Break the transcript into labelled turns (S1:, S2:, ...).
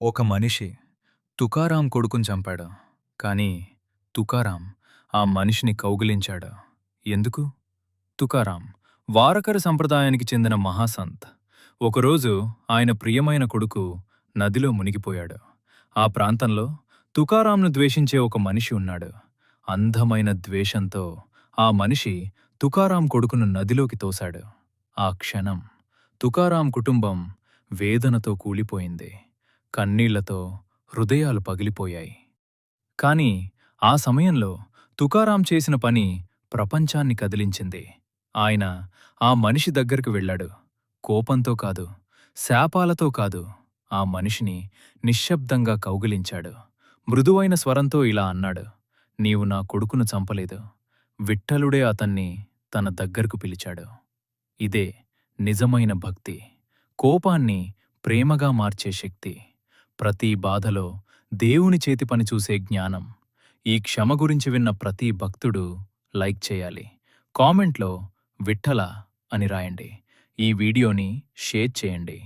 S1: ఒక మనిషి తుకారాం కొడుకుని చంపాడు. కానీ తుకారాం ఆ మనిషిని కౌగిలించాడు. ఎందుకు? తుకారాం వారకరి సంప్రదాయానికి చెందిన మహాసంత్. ఒకరోజు ఆయన ప్రియమైన కొడుకు నదిలో మునిగిపోయాడు. ఆ ప్రాంతంలో తుకారాంను ద్వేషించే ఒక మనిషి ఉన్నాడు. అందమైన ద్వేషంతో ఆ మనిషి తుకారాం కొడుకును నదిలోకి తోశాడు. ఆ క్షణం తుకారాం కుటుంబం వేదనతో కూలిపోయింది. కన్నీళ్లతో హృదయాలు పగిలిపోయాయి. కాని ఆ సమయంలో తుకారాం చేసిన పని ప్రపంచాన్ని కదిలించింది. ఆయన ఆ మనిషి దగ్గరకు వెళ్ళాడు. కోపంతో కాదు, శాపాలతో కాదు, ఆ మనిషిని నిశ్శబ్దంగా కౌగిలించాడు. మృదువైన స్వరంతో ఇలా అన్నాడు: నీవు నా కొడుకును చంపలేదు. విఠ్ఠలుడే అతన్ని తన దగ్గరకు పిలిచాడు. ఇదే నిజమైన భక్తి. కోపాన్ని ప్రేమగా మార్చే శక్తి. ప్రతి బాధలో దేవుని చేతి పని చూసే జ్ఞానం. ఈ క్షమ గురించి విన్న ప్రతి భక్తుడు లైక్ చేయాలి. కామెంట్లో విఠ్ఠల అని రాయండి. ఈ వీడియోని షేర్ చేయండి.